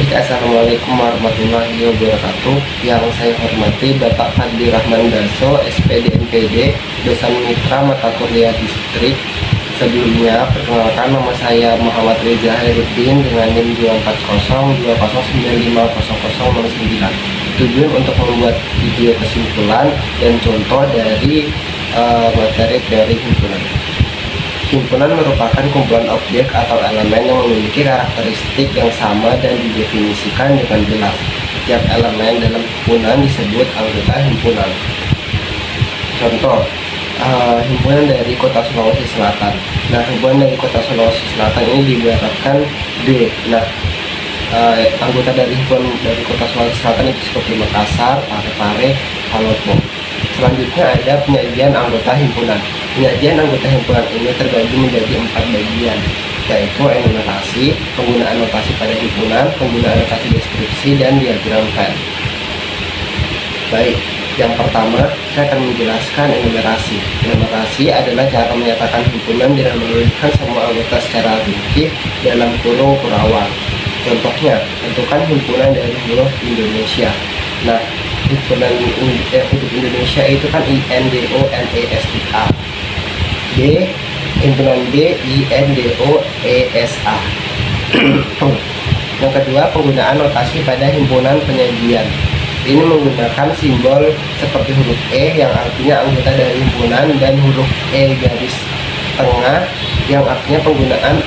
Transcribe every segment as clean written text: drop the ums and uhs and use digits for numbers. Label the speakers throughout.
Speaker 1: Baik, assalamualaikum warahmatullahi wabarakatuh. Yang saya hormati Bapak Fadli Rahman Darso, SPD MPD, dosen mitra mata kuliah distrik. Sebelumnya, perkenalkan, nama saya Muhammad Reza Hairuddin dengan NIM 24020950009. Tujuan untuk membuat video kesimpulan dan contoh dari materi teori himpunan. Himpunan merupakan kumpulan objek atau elemen yang memiliki karakteristik yang sama dan didefinisikan dengan jelas. Setiap elemen dalam himpunan disebut anggota himpunan. Contoh, himpunan dari Kota Sulawesi Selatan. Nah, himpunan dari Kota Sulawesi Selatan ini diibaratkan D. Nah, anggota dari himpunan dari Kota Sulawesi Selatan itu seperti Makassar, Parepare, Palopo. Selanjutnya ada penyajian anggota himpunan. Penyajian anggota himpunan ini terbagi menjadi 4 bagian, yaitu enumerasi, penggunaan notasi pada himpunan, penggunaan notasi deskripsi, dan diagram Venn. Baik, yang pertama saya akan menjelaskan enumerasi. Enumerasi adalah cara menyatakan himpunan dengan menuliskan semua anggota secara rinci dalam kurung kurawang. Contohnya, tentukan himpunan dari huruf Indonesia. Nah, himpunan huruf Indonesia itu kan INDONESIA. D, himpunan D, INDOESA. Yang kedua, penggunaan notasi pada himpunan penyajian. Ini menggunakan simbol seperti huruf E yang artinya anggota dari himpunan, dan huruf E garis tengah yang artinya penggunaan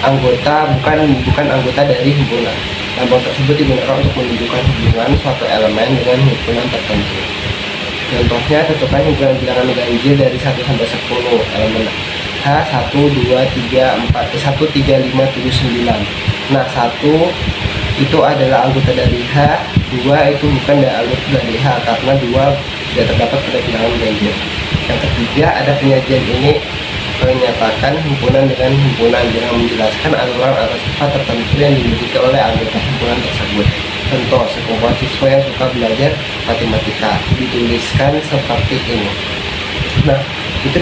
Speaker 1: anggota bukan anggota dari himpunan. Lambang tersebut digunakan untuk menunjukkan hubungan suatu elemen dengan himpunan tertentu. Contohnya, tentukan himpunan bilangan ganjil dari 1 sampai 10 elemen H 1, 2, 3, 4, 1, 3, 5, 7, 9. Nah, 1 itu adalah anggota dari H, 2 itu bukan anggota dari H karena 2 tidak terdapat pada bilangan ganjil. Yang ketiga, ada penyajian ini menyatakan himpunan dengan himpunan dengan menjelaskan aturan atau sifat tertentu yang dimiliki oleh anggota himpunan tersebut. Contoh, sekumpulan siswa yang suka belajar matematika dituliskan seperti ini. Nah, itu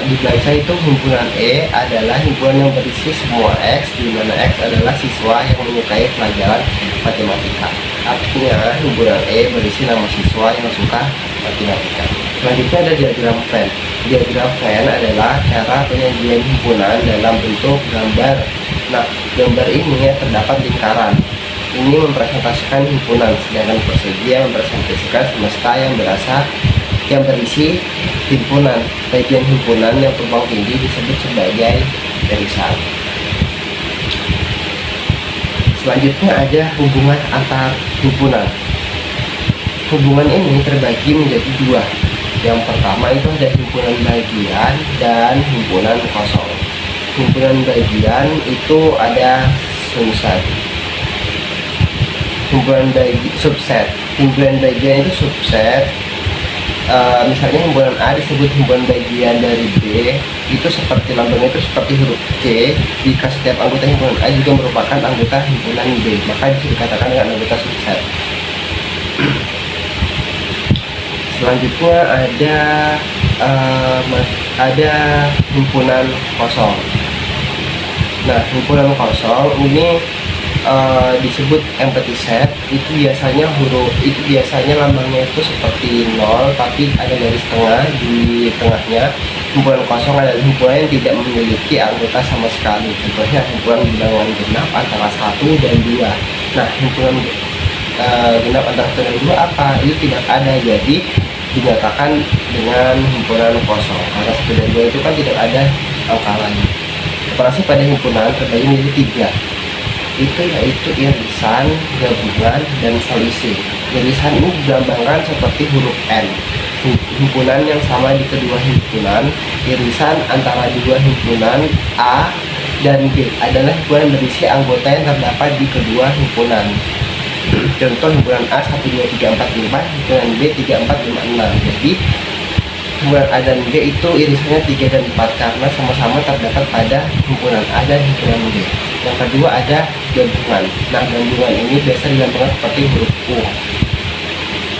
Speaker 1: dibaca itu himpunan E adalah himpunan yang berisi semua X, di mana X adalah siswa yang menyukai pelajaran matematika. Artinya himpunan E berisi nama siswa yang suka matematika. Selanjutnya ada diagram Venn. Diagram Venn adalah cara penyajian himpunan dalam bentuk gambar. Nah, gambar ini terdapat lingkaran. Ini mempresentasikan himpunan, sedangkan persegi yang mempresentasikan semesta yang berisi himpunan. Bagian himpunan yang tumpang tindih disebut sebagai barisan. Selanjutnya ada hubungan antar himpunan. Hubungan ini terbagi menjadi 2. Yang pertama itu ada himpunan bagian dan himpunan kosong. Himpunan bagian itu ada subset. Himpunan bagian itu subset. Misalnya himpunan A disebut himpunan bagian dari B, itu seperti lambangnya itu seperti huruf C. Jika setiap anggota himpunan A juga merupakan anggota himpunan B, maka bisa dikatakan dengan anggota subset. Selanjutnya ada himpunan kosong. Nah, himpunan kosong ini disebut empty set. Itu biasanya lambangnya itu seperti 0, tapi ada garis tengah di tengahnya. Himpunan kosong adalah himpunan yang tidak memiliki anggota sama sekali. Contohnya himpunan bilangan genap antara 1 dan 2. Nah, himpunan genap antara 1 dan 2 apa? Itu tidak ada, jadi dinyatakan dengan himpunan kosong karena 1 dan 2 itu kan tidak ada angka lagi. Operasi pada himpunan terbagi menjadi 3, yaitu irisan, gabungan, dan selisih. Irisan ini digambarkan seperti huruf N. Himpunan yang sama di kedua himpunan. Irisan antara dua himpunan A dan B adalah himpunan berisi anggota yang terdapat di kedua himpunan. Contoh, himpunan A 1, 2, 3, 4, 5, himpunan B 3, 4, 5, 6. Jadi himpunan A dan B itu irisannya 3 dan 4 karena sama-sama terdapat pada himpunan A dan himpunan B. Yang kedua ada gabungan. Nah, gabungan ini biasa dilambangkan seperti huruf U.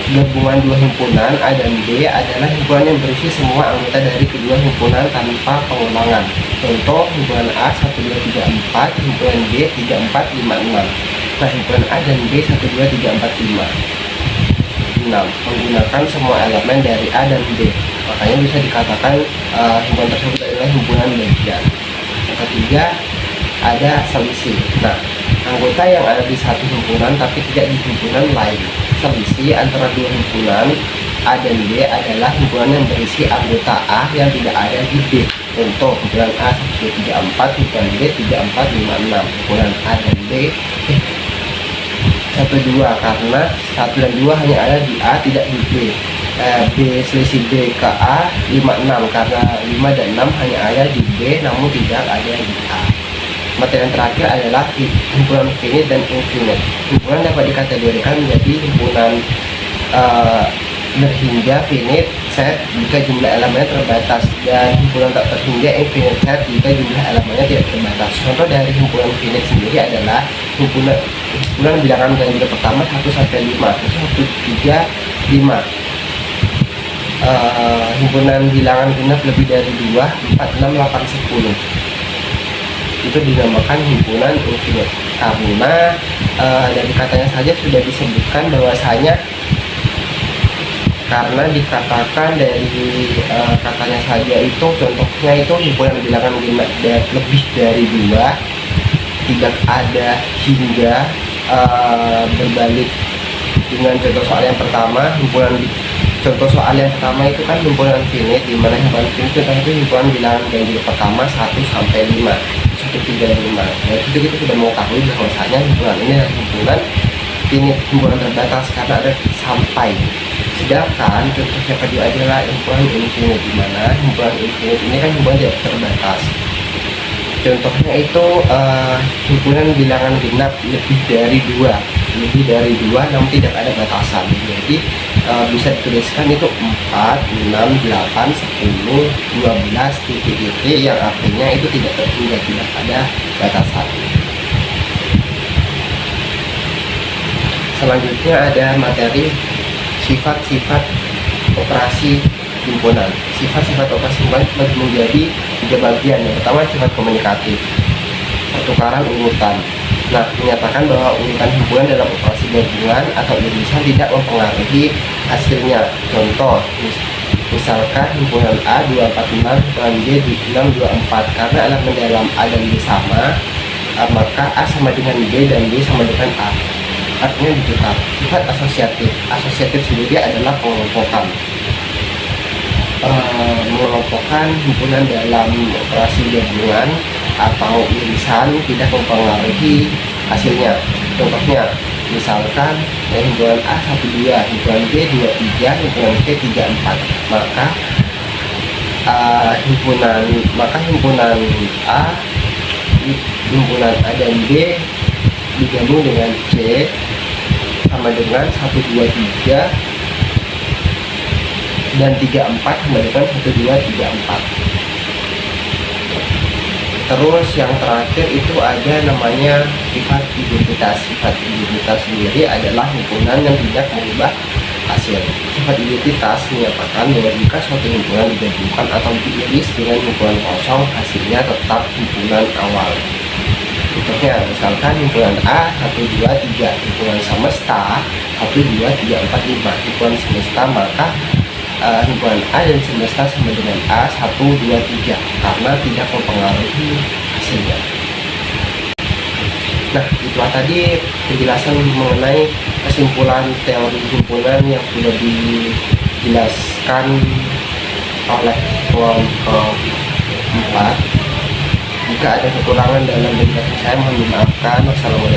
Speaker 1: Gabungan dua himpunan A dan B adalah himpunan yang berisi semua anggota dari kedua himpunan tanpa pengulangan. Contoh, himpunan A 1, 2, 3, 4, himpunan B 3, 4, 5, 6. himpunan A dan B 1, 2, 3, 4, 5. 6. Menggunakan semua elemen dari A dan B. Makanya bisa dikatakan himpunan tersebut adalah himpunan bagian. Yang ketiga, ada selisih. Nah, anggota yang ada di satu himpunan tapi tidak di himpunan lain. Selisih antara dua himpunan A dan B adalah himpunan yang berisi anggota A yang tidak ada di B. Contoh, himpunan A 1, 2, 3, 4, himpunan B 3, 4, 5, 6. Himpunan A dan B 1, 2, karena 1 dan 2 hanya ada di A, tidak di B. B selisih B ke A 5, 6, karena 5 dan 6 hanya ada di B namun tidak ada di A. Materi yang terakhir adalah himpunan finite dan infinite. Himpunan dapat dikategorikan menjadi himpunan berhingga finite set jika jumlah elemennya terbatas, dan himpunan tak terhingga infinite set jika jumlah elemennya tidak terbatas. Contoh dari himpunan finite sendiri adalah himpunan bilangan ganjil pertama 1 sampai 5, 1, 3, 5. Himpunan bilangan genap lebih dari 2, 4, 6, 8, 10. Itu dinamakan himpunan infinite karena dari katanya saja sudah disebutkan bahwasanya, karena dikatakan dari katanya saja itu, contohnya itu himpunan bilangan genap lebih dari 2, tidak ada hingga, berbalik dengan contoh soal yang pertama. Contoh soal yang pertama itu kan himpunan finite, di mana himpunan finite itu himpunan bilangan ganjil pertama 1 sampai 5, 1, 3, 5. Nah, itu kita sudah mengetahui bahwasanya himpunan ini adalah himpunan finite, himpunan terbatas karena ada sampai. Sedangkan contoh yang kedua adalah himpunan infinite, di mana himpunan infinite ini kan himpunan tidak terbatas. Contohnya itu himpunan bilangan genap lebih dari 2 namun tidak ada batasan. Jadi bisa dituliskan itu 4, 6, 8, 10, 12 titik-titik yang artinya itu tidak terhingga, tidak ada batasan. Selanjutnya ada materi sifat-sifat operasi himpunan. Sifat-sifat operasi himpunan dibagi menjadi 3 bagian. Yang pertama sifat komunikatif, pertukaran urutan. Nah, menyatakan bahwa urutan himpunan dalam operasi gabungan atau irisan tidak mempengaruhi hasilnya. Contoh, misalkan himpunan A 246, himpunan B 624. Karena elemen dalam A dan B sama, maka A sama dengan B dan B sama dengan A. Artinya ditukar. Sifat asosiatif. Asosiatif sendiri adalah pengelompokan. Mengelompokkan himpunan dalam operasi gabungan atau irisan tidak mempengaruhi hasilnya. Contohnya, misalkan himpunan A 1, 2, himpunan B 2, 3, himpunan C 3, 4. Maka himpunan A dan B digabung dengan C sama dengan 1, 2, 3 dan 3, 4 sama dengan 1, 2, 3, 4. Terus yang terakhir itu ada namanya sifat identitas. Sifat identitas sendiri adalah himpunan yang tidak mengubah hasil. Sifat identitas menyatakan bahwa jika suatu himpunan digabungkan atau diiris dengan himpunan kosong, hasilnya tetap himpunan awal. Contohnya, misalkan himpunan A 1, 2, 3, himpunan semesta 1, 2, 3, 4, 5. Himpunan semesta, maka himpunan A dan semesta sama dengan A 1, 2, 3 karena tidak mempengaruhi hasilnya. Nah, itulah tadi penjelasan mengenai kesimpulan teori himpunan yang sudah dijelaskan oleh kelompok 4. Jika ada kekurangan dalam penjelasan saya, mohon dimaafkan. Wassalamualaikum.